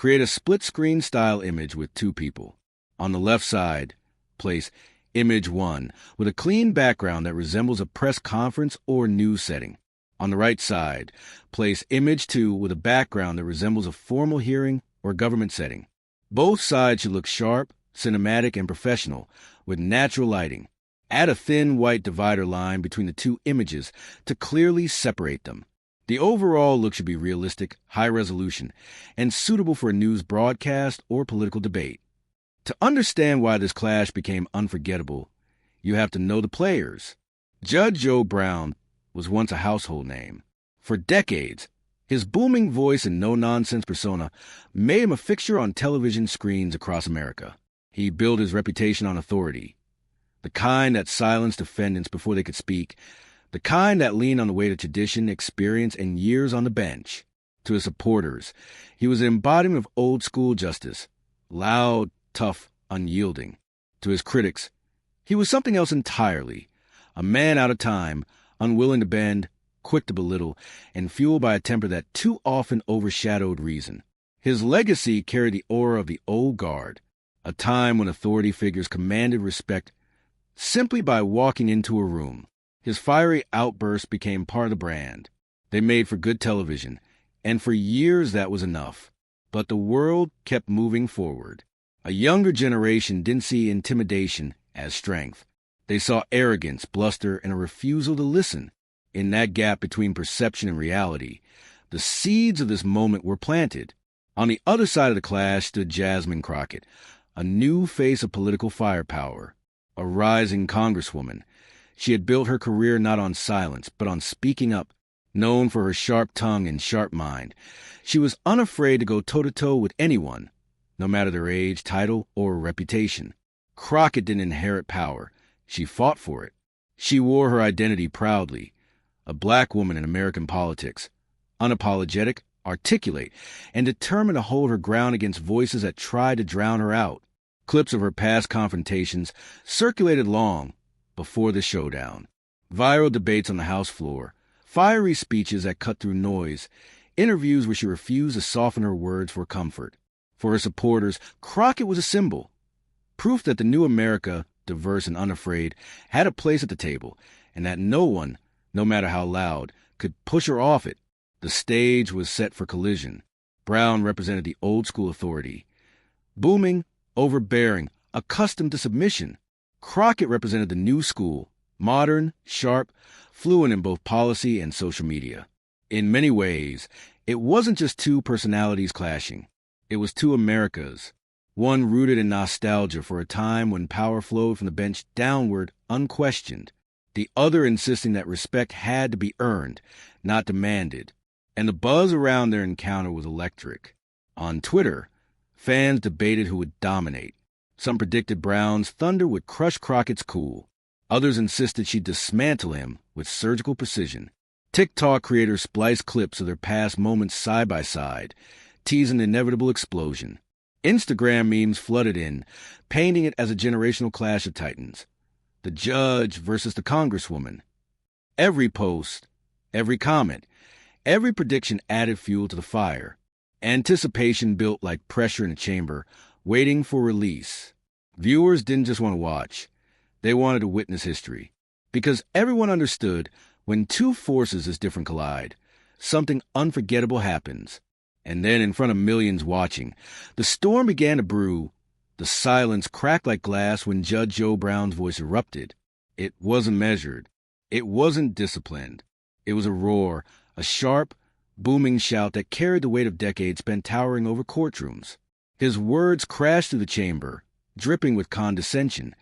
Create a split-screen style image with two people. On the left side, place Image 1 with a clean background that resembles a press conference or news setting. On the right side, place Image 2 with a background that resembles a formal hearing or government setting. Both sides should look sharp, cinematic, and professional, with natural lighting. Add a thin white divider line between the two images to clearly separate them. The overall look should be realistic, high resolution, and suitable for a news broadcast or political debate. To understand why this clash became unforgettable, you have to know the players. Judge Joe Brown was once a household name. For decades, his booming voice and no-nonsense persona made him a fixture on television screens across America. He built his reputation on authority, the kind that silenced defendants before they could speak, the kind that leaned on the weight of tradition, experience, and years on the bench. To his supporters, he was an embodiment of old-school justice, loud, tough, unyielding. To his critics, he was something else entirely, a man out of time, unwilling to bend, quick to belittle, and fueled by a temper that too often overshadowed reason. His legacy carried the aura of the old guard, a time when authority figures commanded respect simply by walking into a room. His fiery outbursts became part of the brand. They made for good television, and for years that was enough. But the world kept moving forward. A younger generation didn't see intimidation as strength. They saw arrogance, bluster, and a refusal to listen. In that gap between perception and reality, the seeds of this moment were planted. On the other side of the clash stood Jasmine Crockett, a new face of political firepower, a rising Congresswoman. She had built her career not on silence, but on speaking up. Known for her sharp tongue and sharp mind, she was unafraid to go toe-to-toe with anyone, no matter their age, title, or reputation. Crockett didn't inherit power. She fought for it. She wore her identity proudly. A black woman in American politics, unapologetic, articulate, and determined to hold her ground against voices that tried to drown her out. Clips of her past confrontations circulated long before the showdown. Viral debates on the House floor, fiery speeches that cut through noise, interviews where she refused to soften her words for comfort. For her supporters, Crockett was a symbol, proof that the new America, diverse and unafraid, had a place at the table, and that no one, no matter how loud, could push her off it. The stage was set for collision. Brown represented the old-school authority, booming, overbearing, accustomed to submission. Crockett represented the new school, modern, sharp, fluent in both policy and social media. In many ways, it wasn't just two personalities clashing. It was two Americas, one rooted in nostalgia for a time when power flowed from the bench downward, unquestioned, the other insisting that respect had to be earned, not demanded. And the buzz around their encounter was electric. On Twitter, fans debated who would dominate. Some predicted Brown's thunder would crush Crockett's cool. Others insisted she'd dismantle him with surgical precision. TikTok creators spliced clips of their past moments side by side, teasing the inevitable explosion. Instagram memes flooded in, painting it as a generational clash of titans. The judge versus the Congresswoman. Every post, every comment, every prediction added fuel to the fire. Anticipation built like pressure in a chamber, waiting for release. Viewers didn't just want to watch. They wanted to witness history. Because everyone understood when two forces as different collide, something unforgettable happens. And then in front of millions watching, the storm began to brew. The silence cracked like glass when Judge Joe Brown's voice erupted. It wasn't measured. It wasn't disciplined. It was a roar, a sharp, booming shout that carried the weight of decades spent towering over courtrooms. His words crashed through the chamber, dripping with condescension,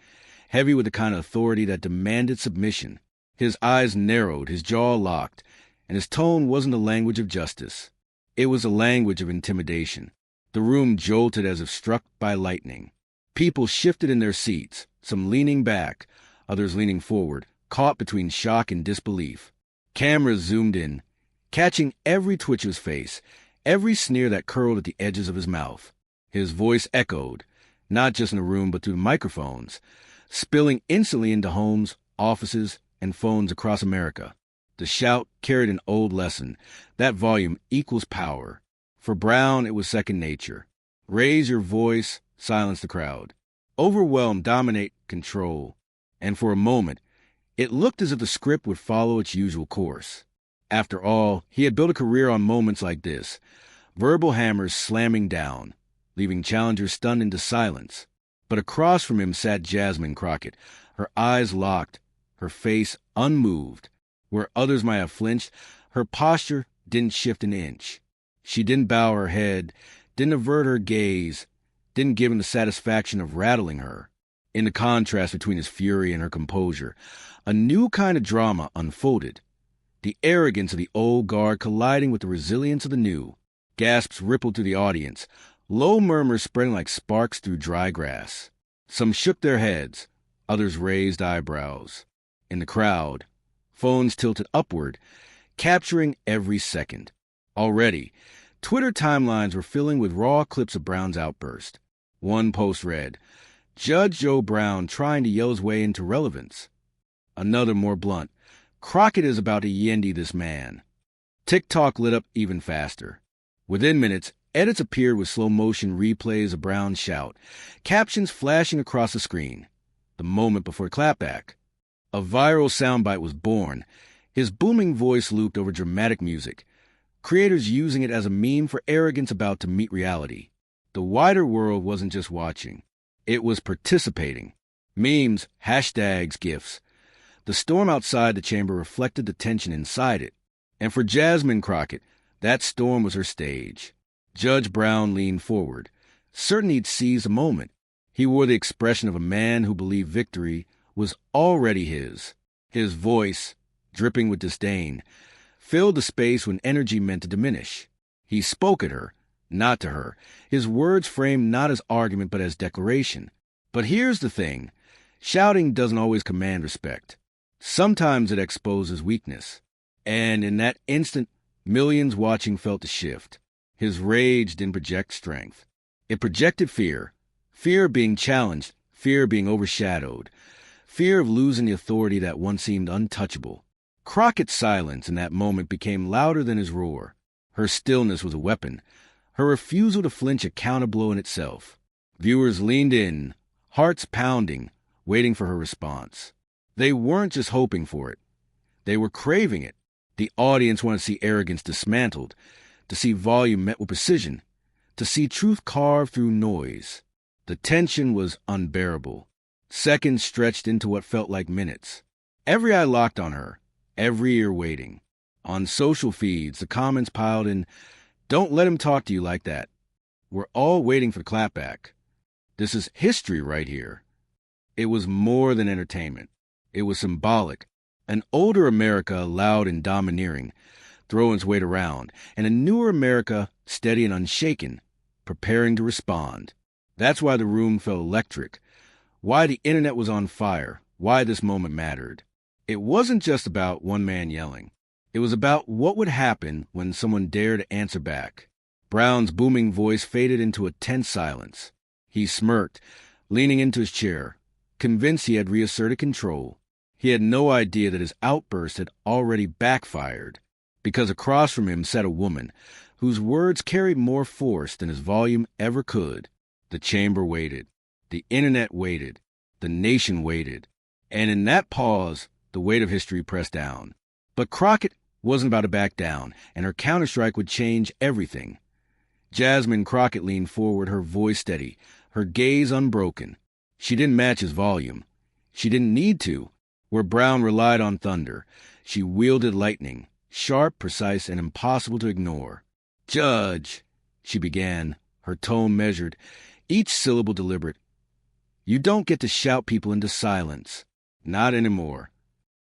heavy with the kind of authority that demanded submission. His eyes narrowed, his jaw locked, and his tone wasn't the language of justice. It was a language of intimidation. The room jolted as if struck by lightning. People shifted in their seats, some leaning back, others leaning forward, caught between shock and disbelief. Cameras zoomed in, catching every twitch of his face, every sneer that curled at the edges of his mouth. His voice echoed, not just in the room but through the microphones, spilling instantly into homes, offices, and phones across America. The shout carried an old lesson. That volume equals power. For Brown, it was second nature. Raise your voice, silence the crowd. Overwhelm, dominate, control. And for a moment, it looked as if the script would follow its usual course. After all, he had built a career on moments like this, verbal hammers slamming down, leaving challengers stunned into silence. But across from him sat Jasmine Crockett, her eyes locked, her face unmoved. Where others might have flinched, her posture didn't shift an inch. She didn't bow her head, didn't avert her gaze, didn't give him the satisfaction of rattling her. In the contrast between his fury and her composure, a new kind of drama unfolded. The arrogance of the old guard colliding with the resilience of the new. Gasps rippled through the audience, low murmurs spreading like sparks through dry grass. Some shook their heads, others raised eyebrows. In the crowd, phones tilted upward, capturing every second. Already, Twitter timelines were filling with raw clips of Brown's outburst. One post read, "Judge Joe Brown trying to yell his way into relevance." Another more blunt, "Crockett is about to yendy this man." TikTok lit up even faster. Within minutes, edits appeared with slow-motion replays of Brown's shout, captions flashing across the screen. The moment before Clapback. A viral soundbite was born, his booming voice looped over dramatic music, creators using it as a meme for arrogance about to meet reality. The wider world wasn't just watching. It was participating. Memes, hashtags, GIFs. The storm outside the chamber reflected the tension inside it. And for Jasmine Crockett, that storm was her stage. Judge Brown leaned forward, certain he'd seize a moment. He wore the expression of a man who believed victory was already his. His voice, dripping with disdain, filled the space when energy meant to diminish. He spoke at her, not to her, his words framed not as argument but as declaration. But here's the thing. Shouting doesn't always command respect. Sometimes it exposes weakness. And in that instant, millions watching felt the shift. His rage didn't project strength. It projected fear. Fear of being challenged, fear of being overshadowed, fear of losing the authority that once seemed untouchable. Crockett's silence in that moment became louder than his roar. Her stillness was a weapon, her refusal to flinch a counterblow in itself. Viewers leaned in, hearts pounding, waiting for her response. They weren't just hoping for it. They were craving it. The audience wanted to see arrogance dismantled, to see volume met with precision, to see truth carved through noise. The tension was unbearable. Seconds stretched into what felt like minutes. Every eye locked on her, every ear waiting. On social feeds, the comments piled in, "Don't let him talk to you like that." We're all waiting for the clapback. This is history right here. It was more than entertainment. It was symbolic. An older America, loud and domineering, throwing its weight around, and a newer America, steady and unshaken, preparing to respond. That's why the room felt electric, why the internet was on fire, why this moment mattered. It wasn't just about one man yelling. It was about what would happen when someone dared to answer back. Brown's booming voice faded into a tense silence. He smirked, leaning into his chair, convinced he had reasserted control. He had no idea that his outburst had already backfired, because across from him sat a woman whose words carried more force than his volume ever could. The chamber waited. The internet waited. The nation waited. And in that pause, the weight of history pressed down. But Crockett wasn't about to back down, and her counterstrike would change everything. Jasmine Crockett leaned forward, her voice steady, her gaze unbroken. She didn't match his volume. She didn't need to. Where Brown relied on thunder, she wielded lightning, sharp, precise, and impossible to ignore. "Judge," she began, her tone measured, each syllable deliberate. "You don't get to shout people into silence. Not anymore."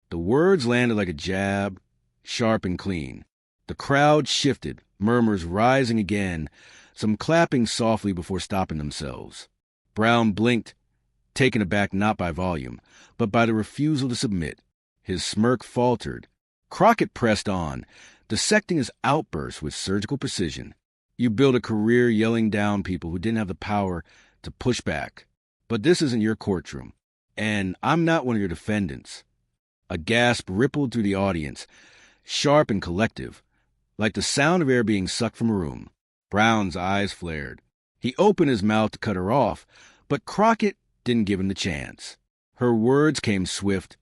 The words landed like a jab, sharp and clean. The crowd shifted, murmurs rising again, some clapping softly before stopping themselves. Brown blinked, taken aback not by volume, but by the refusal to submit. His smirk faltered. Crockett pressed on, dissecting his outburst with surgical precision. You built a career yelling down people who didn't have the power to push back. But this isn't your courtroom, and I'm not one of your defendants. A gasp rippled through the audience, sharp and collective, like the sound of air being sucked from a room. Brown's eyes flared. He opened his mouth to cut her off, but Crockett didn't give him the chance. Her words came swift,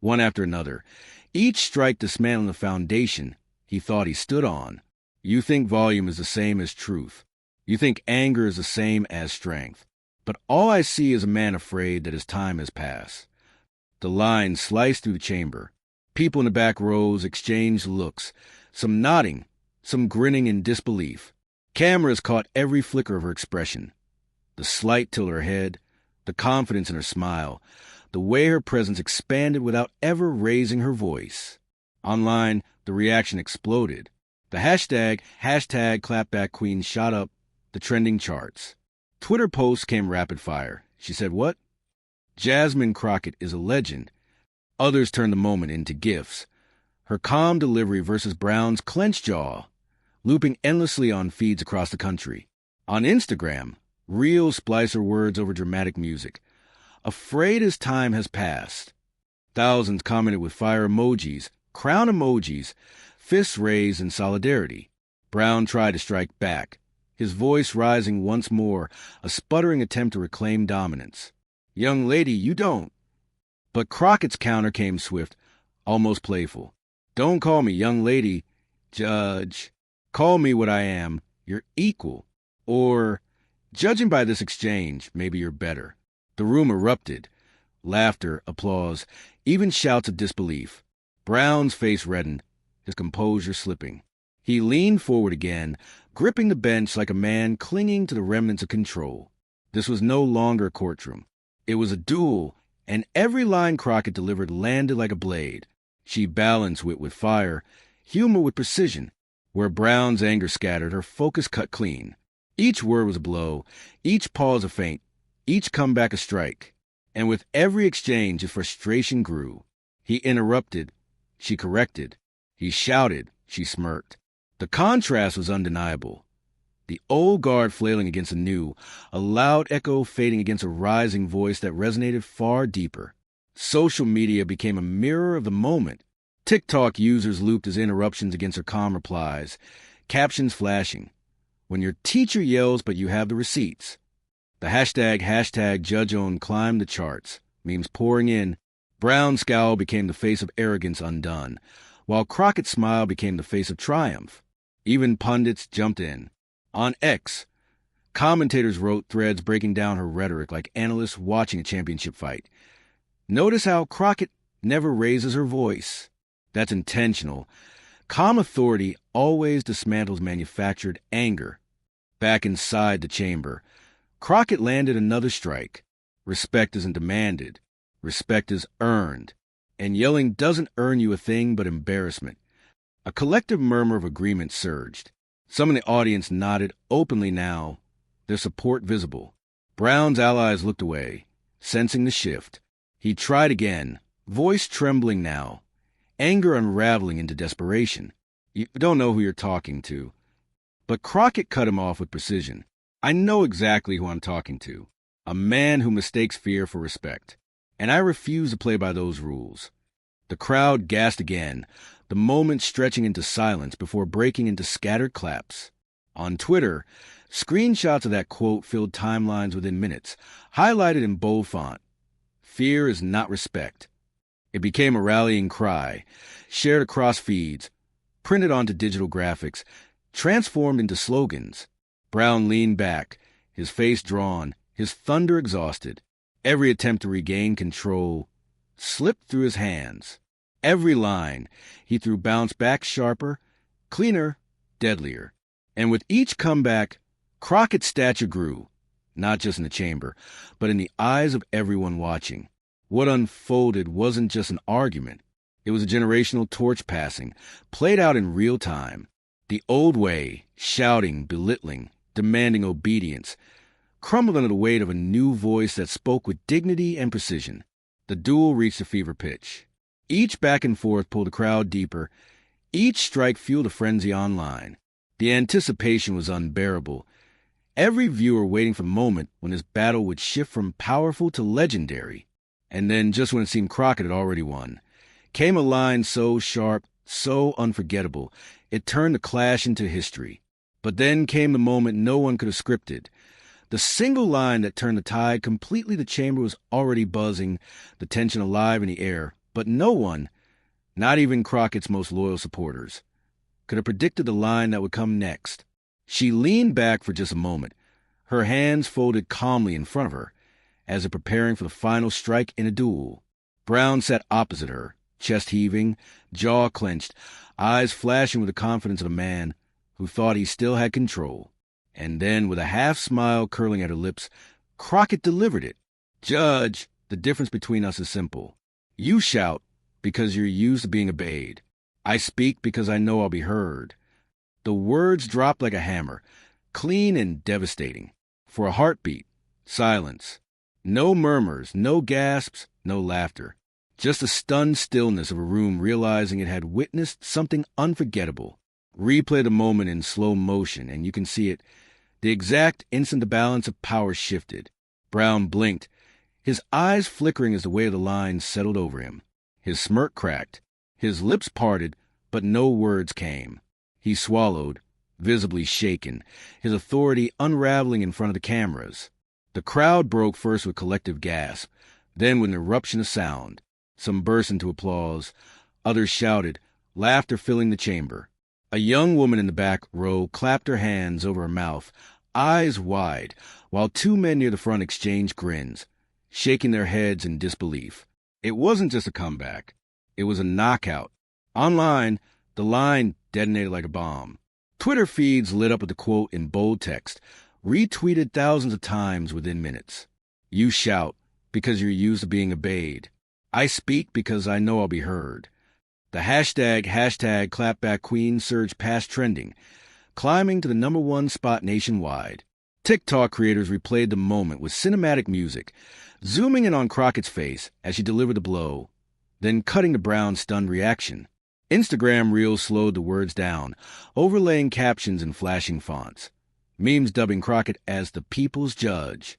one after another, each strike dismantling the foundation he thought he stood on. You think volume is the same as truth. You think anger is the same as strength. But all I see is a man afraid that his time has passed. The line sliced through the chamber. People in the back rows exchanged looks, some nodding, some grinning in disbelief. Cameras caught every flicker of her expression. The slight tilt of her head, the confidence in her smile, the way her presence expanded without ever raising her voice. Online, the reaction exploded. The hashtag Clapback Queen shot up the trending charts. Twitter posts came rapid fire. She said, "What? Jasmine Crockett is a legend." Others turned the moment into GIFs. Her calm delivery versus Brown's clenched jaw, looping endlessly on feeds across the country. On Instagram, reels splice her words over dramatic music. Afraid his time has passed. Thousands commented with fire emojis, crown emojis, fists raised in solidarity. Brown tried to strike back, his voice rising once more, a sputtering attempt to reclaim dominance. "Young lady, you don't." But Crockett's counter came swift, almost playful. "Don't call me young lady, Judge. Call me what I am, your equal. Or, judging by this exchange, maybe you're better." The room erupted. Laughter, applause, even shouts of disbelief. Brown's face reddened, his composure slipping. He leaned forward again, gripping the bench like a man clinging to the remnants of control. This was no longer a courtroom. It was a duel, and every line Crockett delivered landed like a blade. She balanced wit with fire, humor with precision. Where Brown's anger scattered, her focus cut clean. Each word was a blow, each pause a feint, each comeback a strike. And with every exchange, his frustration grew. He interrupted. She corrected. He shouted. She smirked. The contrast was undeniable. The old guard flailing against the new, a loud echo fading against a rising voice that resonated far deeper. Social media became a mirror of the moment. TikTok users looped his interruptions against her calm replies, captions flashing. When your teacher yells but you have the receipts. The hashtag JudgeOwn climbed the charts, memes pouring in. Brown's scowl became the face of arrogance undone, while Crockett's smile became the face of triumph. Even pundits jumped in. On X, commentators wrote threads breaking down her rhetoric like analysts watching a championship fight. Notice how Crockett never raises her voice. That's intentional. Calm authority always dismantles manufactured anger. Back inside the chamber, Crockett landed another strike. Respect isn't demanded. Respect is earned. And yelling doesn't earn you a thing but embarrassment. A collective murmur of agreement surged. Some in the audience nodded openly now, their support visible. Brown's allies looked away, sensing the shift. He tried again, voice trembling now, anger unraveling into desperation. "You don't know who you're talking to." But Crockett cut him off with precision. "I know exactly who I'm talking to. A man who mistakes fear for respect. And I refuse to play by those rules." The crowd gasped again, the moment stretching into silence before breaking into scattered claps. On Twitter, screenshots of that quote filled timelines within minutes, highlighted in bold font. Fear is not respect. It became a rallying cry, shared across feeds, printed onto digital graphics, transformed into slogans. Brown leaned back, his face drawn, his thunder exhausted. Every attempt to regain control slipped through his hands. Every line he threw bounced back sharper, cleaner, deadlier. And with each comeback, Crockett's stature grew, not just in the chamber, but in the eyes of everyone watching. What unfolded wasn't just an argument. It was a generational torch passing, played out in real time. The old way, shouting, belittling, demanding obedience, crumbled under the weight of a new voice that spoke with dignity and precision. The duel reached a fever pitch. Each back and forth pulled the crowd deeper. Each strike fueled a frenzy online. The anticipation was unbearable. Every viewer waiting for the moment when this battle would shift from powerful to legendary. And then, just when it seemed Crockett had already won, came a line so sharp, so unforgettable, it turned the clash into history. But then came the moment no one could have scripted. The single line that turned the tide completely. The chamber was already buzzing, the tension alive in the air, but no one, not even Crockett's most loyal supporters, could have predicted the line that would come next. She leaned back for just a moment, her hands folded calmly in front of her, as if preparing for the final strike in a duel. Brown sat opposite her, chest heaving, jaw clenched, eyes flashing with the confidence of a man who thought he still had control. And then, with a half-smile curling at her lips, Crockett delivered it. "Judge, the difference between us is simple. You shout because you're used to being obeyed. I speak because I know I'll be heard." The words dropped like a hammer, clean and devastating. For a heartbeat, silence. No murmurs, no gasps, no laughter. Just the stunned stillness of a room realizing it had witnessed something unforgettable. Replay the moment in slow motion, and you can see it. The exact instant the balance of power shifted. Brown blinked, his eyes flickering as the weight of the line settled over him. His smirk cracked, his lips parted, but no words came. He swallowed, visibly shaken, his authority unraveling in front of the cameras. The crowd broke first with collective gasp, then with an eruption of sound. Some burst into applause, others shouted, laughter filling the chamber. A young woman in the back row clapped her hands over her mouth, eyes wide, while two men near the front exchanged grins, shaking their heads in disbelief. It wasn't just a comeback. It was a knockout. Online, the line detonated like a bomb. Twitter feeds lit up with the quote in bold text, retweeted thousands of times within minutes. "You shout because you're used to being obeyed. I speak because I know I'll be heard." The hashtag Clapback Queen surged past trending, climbing to the #1 spot nationwide. TikTok creators replayed the moment with cinematic music, zooming in on Crockett's face as she delivered the blow, then cutting to Brown's stunned reaction. Instagram reels slowed the words down, overlaying captions in flashing fonts. Memes dubbing Crockett as the people's judge.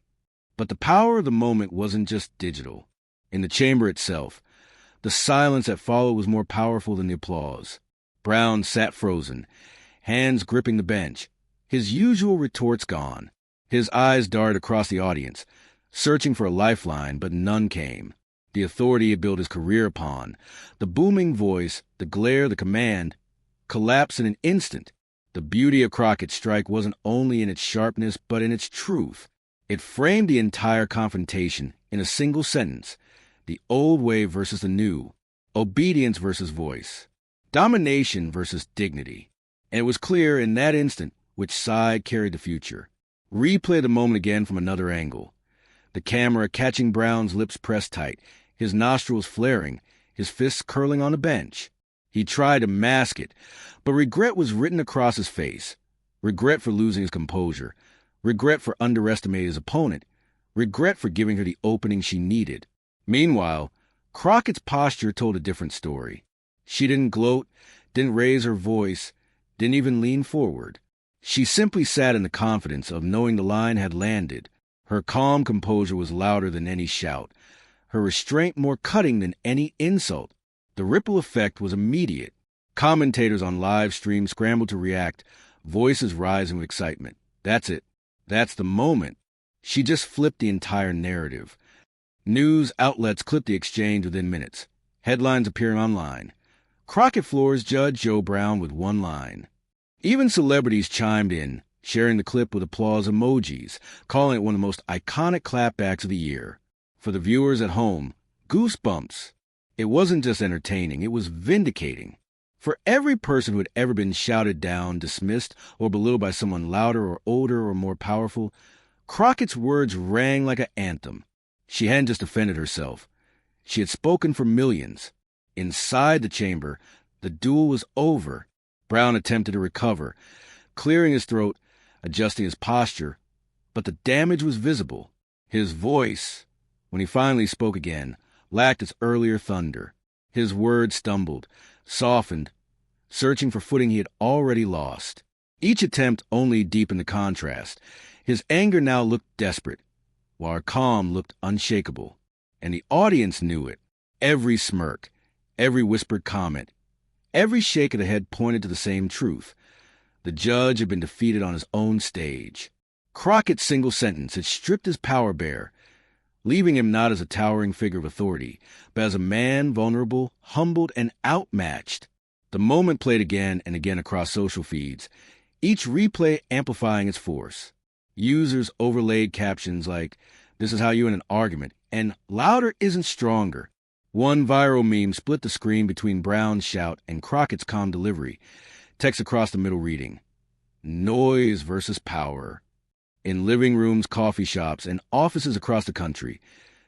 But the power of the moment wasn't just digital. In the chamber itself, the silence that followed was more powerful than the applause. Brown sat frozen, hands gripping the bench, his usual retorts gone. His eyes darted across the audience, searching for a lifeline, but none came. The authority he had built his career upon, the booming voice, the glare, the command, collapsed in an instant. The beauty of Crockett's strike wasn't only in its sharpness, but in its truth. It framed the entire confrontation in a single sentence: the old way versus the new, obedience versus voice, domination versus dignity. And it was clear in that instant which side carried the future. Replay the moment again from another angle. The camera catching Brown's lips pressed tight, his nostrils flaring, his fists curling on the bench. He tried to mask it, but regret was written across his face. Regret for losing his composure, regret for underestimating his opponent, regret for giving her the opening she needed. Meanwhile, Crockett's posture told a different story. She didn't gloat, didn't raise her voice, didn't even lean forward. She simply sat in the confidence of knowing the line had landed. Her calm composure was louder than any shout, her restraint more cutting than any insult. The ripple effect was immediate. Commentators on live stream scrambled to react, voices rising with excitement. That's it. That's the moment. She just flipped the entire narrative. News outlets clipped the exchange within minutes, headlines appearing online. Crockett floors Judge Joe Brown with one line. Even celebrities chimed in, sharing the clip with applause emojis, calling it one of the most iconic clapbacks of the year. For the viewers at home, goosebumps. It wasn't just entertaining, it was vindicating. For every person who had ever been shouted down, dismissed, or belittled by someone louder or older or more powerful, Crockett's words rang like an anthem. She hadn't just defended herself. She had spoken for millions. Inside the chamber, the duel was over. Brown attempted to recover, clearing his throat, adjusting his posture, but the damage was visible. His voice, when he finally spoke again, lacked its earlier thunder. His words stumbled, softened, searching for footing he had already lost. Each attempt only deepened the contrast. His anger now looked desperate, while her calm looked unshakable. And the audience knew it. Every smirk, every whispered comment, every shake of the head pointed to the same truth. The judge had been defeated on his own stage. Crockett's single sentence had stripped his power bare, leaving him not as a towering figure of authority, but as a man vulnerable, humbled, and outmatched. The moment played again and again across social feeds, each replay amplifying its force. Users overlaid captions like, "This is how you win an argument," and "Louder isn't stronger." One viral meme split the screen between Brown's shout and Crockett's calm delivery. Text across the middle reading, "Noise versus power." In living rooms, coffee shops, and offices across the country,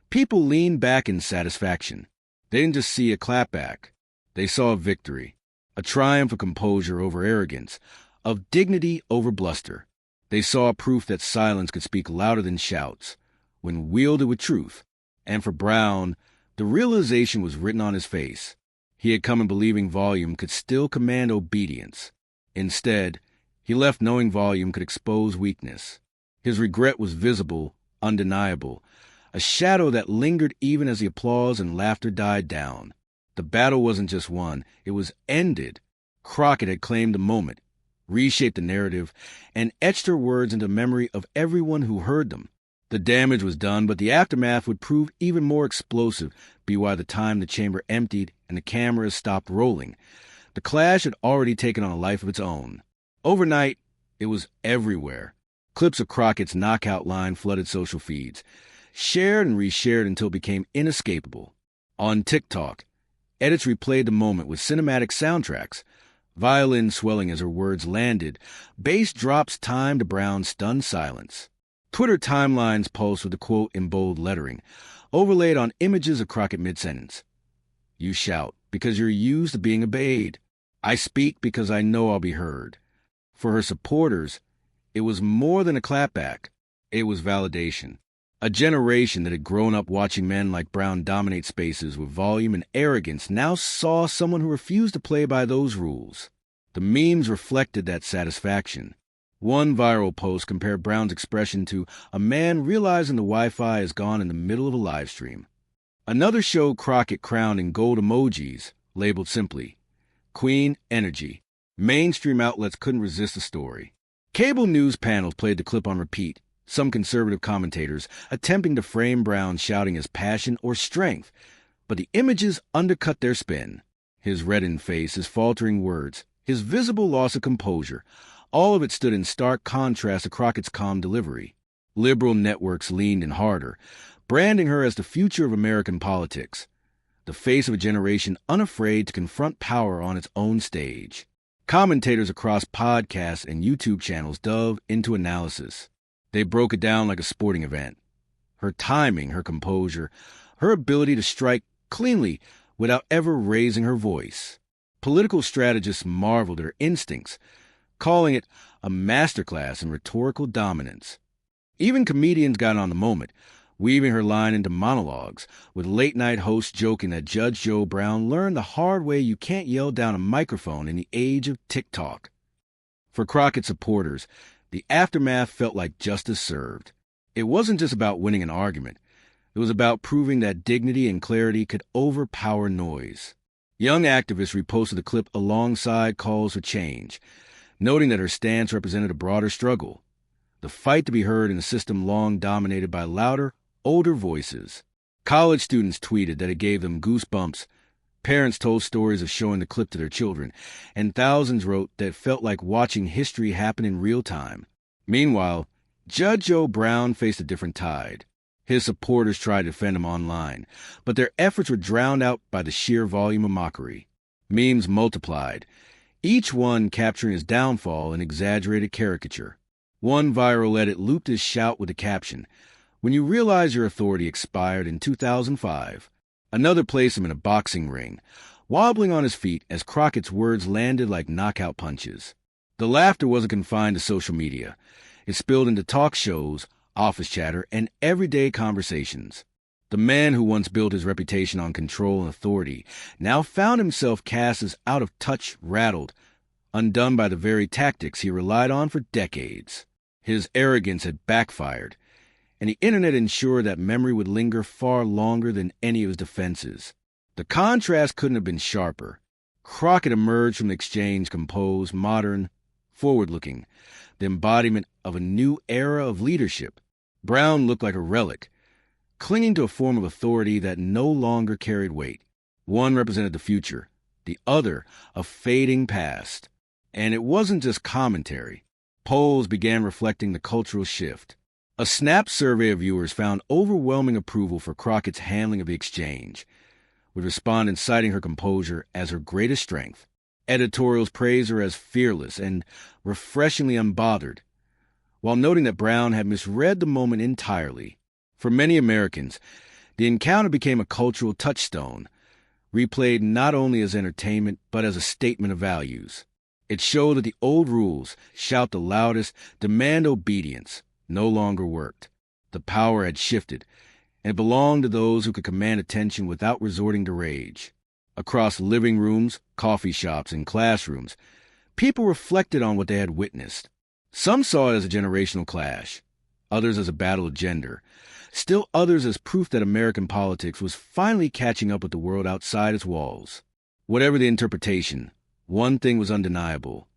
people leaned back in satisfaction. They didn't just see a clapback. They saw a victory, a triumph of composure over arrogance, of dignity over bluster. They saw proof that silence could speak louder than shouts, when wielded with truth. And for Brown, the realization was written on his face. He had come in believing volume could still command obedience. Instead, he left knowing volume could expose weakness. His regret was visible, undeniable, a shadow that lingered even as the applause and laughter died down. The battle wasn't just won, it was ended. Crockett had claimed the moment, reshaped the narrative, and etched her words into the memory of everyone who heard them. The damage was done, but the aftermath would prove even more explosive by the time the chamber emptied and the cameras stopped rolling. The clash had already taken on a life of its own. Overnight, it was everywhere. Clips of Crockett's knockout line flooded social feeds, shared and reshared until it became inescapable. On TikTok, edits replayed the moment with cinematic soundtracks, violin swelling as her words landed, bass drops timed to Brown's stunned silence. Twitter timelines pulsed with the quote in bold lettering, overlaid on images of Crockett mid-sentence. "You shout because you're used to being obeyed. I speak because I know I'll be heard." For her supporters, it was more than a clapback. It was validation. A generation that had grown up watching men like Brown dominate spaces with volume and arrogance now saw someone who refused to play by those rules. The memes reflected that satisfaction. One viral post compared Brown's expression to a man realizing the Wi-Fi is gone in the middle of a live stream. Another showed Crockett crowned in gold emojis, labeled simply, "Queen Energy." Mainstream outlets couldn't resist the story. Cable news panels played the clip on repeat, some conservative commentators attempting to frame Brown shouting as passion or strength, but the images undercut their spin. His reddened face, his faltering words, his visible loss of composure, all of it stood in stark contrast to Crockett's calm delivery. Liberal networks leaned in harder, branding her as the future of American politics, the face of a generation unafraid to confront power on its own stage. Commentators across podcasts and YouTube channels dove into analysis. They broke it down like a sporting event. Her timing, her composure, her ability to strike cleanly without ever raising her voice. Political strategists marveled at her instincts, calling it a masterclass in rhetorical dominance. Even comedians got on the moment, weaving her line into monologues, with late-night hosts joking that Judge Joe Brown learned the hard way you can't yell down a microphone in the age of TikTok. For Crockett supporters, the aftermath felt like justice served. It wasn't just about winning an argument. It was about proving that dignity and clarity could overpower noise. Young activists reposted the clip alongside calls for change, noting that her stance represented a broader struggle, the fight to be heard in a system long dominated by louder, older voices. College students tweeted that it gave them goosebumps. Parents told stories of showing the clip to their children, and thousands wrote that it felt like watching history happen in real time. Meanwhile, Judge Joe Brown faced a different tide. His supporters tried to defend him online, but their efforts were drowned out by the sheer volume of mockery. Memes multiplied, each one capturing his downfall in exaggerated caricature. One viral edit looped his shout with the caption, "When you realize your authority expired in 2005. Another placed him in a boxing ring, wobbling on his feet as Crockett's words landed like knockout punches. The laughter wasn't confined to social media. It spilled into talk shows, office chatter, and everyday conversations. The man who once built his reputation on control and authority now found himself cast as out of touch, rattled, undone by the very tactics he relied on for decades. His arrogance had backfired, and the internet ensured that memory would linger far longer than any of his defenses. The contrast couldn't have been sharper. Crockett emerged from the exchange composed, modern, forward-looking, the embodiment of a new era of leadership. Brown looked like a relic, clinging to a form of authority that no longer carried weight. One represented the future, the other a fading past. And it wasn't just commentary. Polls began reflecting the cultural shift. A Snap survey of viewers found overwhelming approval for Crockett's handling of the exchange, with respondents citing her composure as her greatest strength. Editorials praised her as fearless and refreshingly unbothered, while noting that Brown had misread the moment entirely. For many Americans, the encounter became a cultural touchstone, replayed not only as entertainment but as a statement of values. It showed that the old rules, shout the loudest, demand obedience, no longer worked. The power had shifted, and it belonged to those who could command attention without resorting to rage. Across living rooms, coffee shops, and classrooms, people reflected on what they had witnessed. Some saw it as a generational clash, others as a battle of gender, still others as proof that American politics was finally catching up with the world outside its walls. Whatever the interpretation, one thing was undeniable.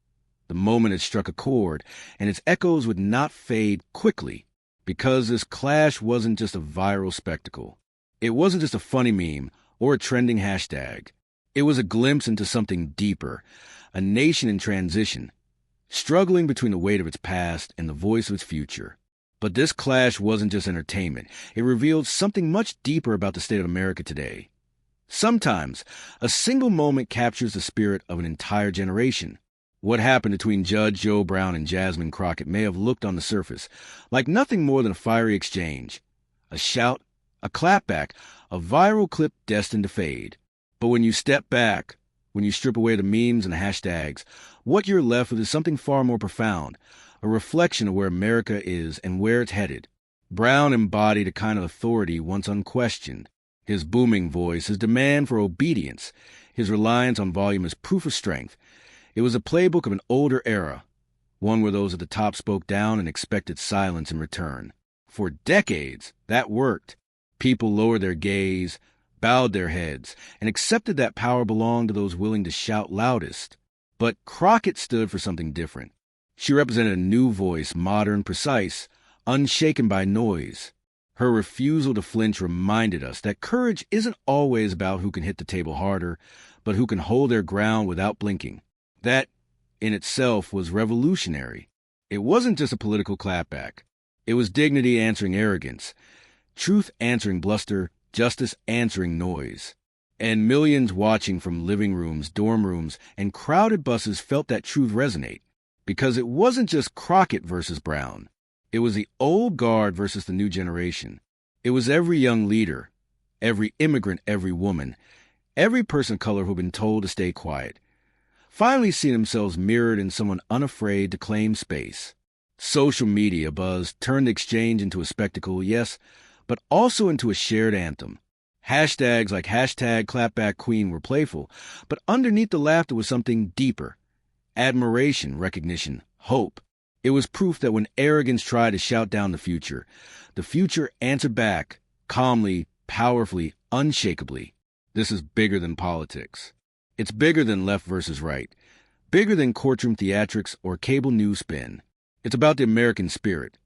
The moment had struck a chord, and its echoes would not fade quickly, because this clash wasn't just a viral spectacle. It wasn't just a funny meme or a trending hashtag. It was a glimpse into something deeper, a nation in transition, struggling between the weight of its past and the voice of its future. But this clash wasn't just entertainment. It revealed something much deeper about the state of America today. Sometimes, a single moment captures the spirit of an entire generation. What happened between Judge Joe Brown and Jasmine Crockett may have looked on the surface like nothing more than a fiery exchange, a shout, a clapback, a viral clip destined to fade. But when you step back, when you strip away the memes and hashtags, what you're left with is something far more profound, a reflection of where America is and where it's headed. Brown embodied a kind of authority once unquestioned. His booming voice, his demand for obedience, his reliance on volume as proof of strength. It was a playbook of an older era, one where those at the top spoke down and expected silence in return. For decades, that worked. People lowered their gaze, bowed their heads, and accepted that power belonged to those willing to shout loudest. But Crockett stood for something different. She represented a new voice, modern, precise, unshaken by noise. Her refusal to flinch reminded us that courage isn't always about who can hit the table harder, but who can hold their ground without blinking. That, in itself, was revolutionary. It wasn't just a political clapback. It was dignity answering arrogance, truth answering bluster, justice answering noise. And millions watching from living rooms, dorm rooms, and crowded buses felt that truth resonate. Because it wasn't just Crockett versus Brown. It was the old guard versus the new generation. It was every young leader, every immigrant, every woman, every person of color who'd been told to stay quiet, finally seeing themselves mirrored in someone unafraid to claim space. Social media buzz turned the exchange into a spectacle, yes, but also into a shared anthem. Hashtags like hashtag Clapback Queen were playful, but underneath the laughter was something deeper. Admiration, recognition, hope. It was proof that when arrogance tried to shout down the future answered back, calmly, powerfully, unshakably. This is bigger than politics. It's bigger than left versus right, bigger than courtroom theatrics or cable news spin. It's about the American spirit.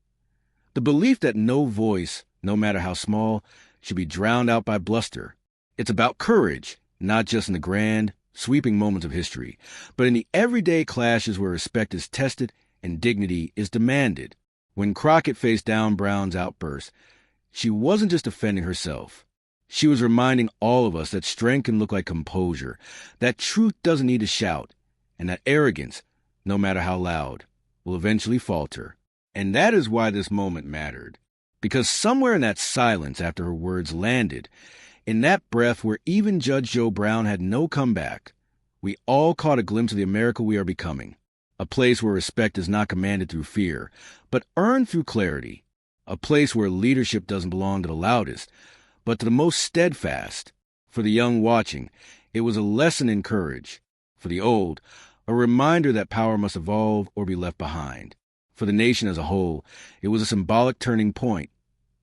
The belief that no voice, no matter how small, should be drowned out by bluster. It's about courage, not just in the grand, sweeping moments of history, but in the everyday clashes where respect is tested and dignity is demanded. When Crockett faced down Brown's outburst, she wasn't just defending herself. She was reminding all of us that strength can look like composure, that truth doesn't need to shout, and that arrogance, no matter how loud, will eventually falter. And that is why this moment mattered. Because somewhere in that silence after her words landed, in that breath where even Judge Joe Brown had no comeback, we all caught a glimpse of the America we are becoming. A place where respect is not commanded through fear, but earned through clarity. A place where leadership doesn't belong to the loudest, but to the most steadfast. For the young watching, it was a lesson in courage. For the old, a reminder that power must evolve or be left behind. For the nation as a whole, it was a symbolic turning point.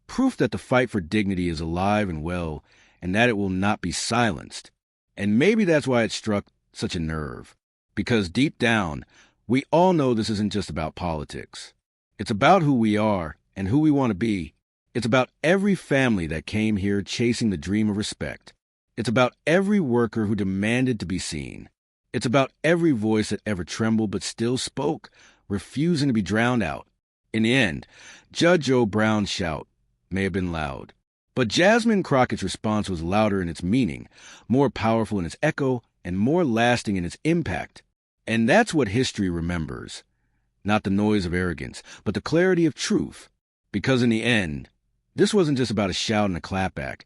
Proof that the fight for dignity is alive and well, and that it will not be silenced. And maybe that's why it struck such a nerve. Because deep down, We all know this isn't just about politics. It's about who we are and who we want to be. It's about every family that came here chasing the dream of respect. It's about every worker who demanded to be seen. It's about every voice that ever trembled but still spoke, refusing to be drowned out. In the end, Judge O. Brown's shout may have been loud, but Jasmine Crockett's response was louder in its meaning, more powerful in its echo, and more lasting in its impact. And that's what history remembers. Not the noise of arrogance, but the clarity of truth. Because in the end, this wasn't just about a shout and a clapback.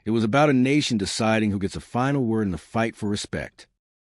It was about a nation deciding who gets a final word in the fight for respect.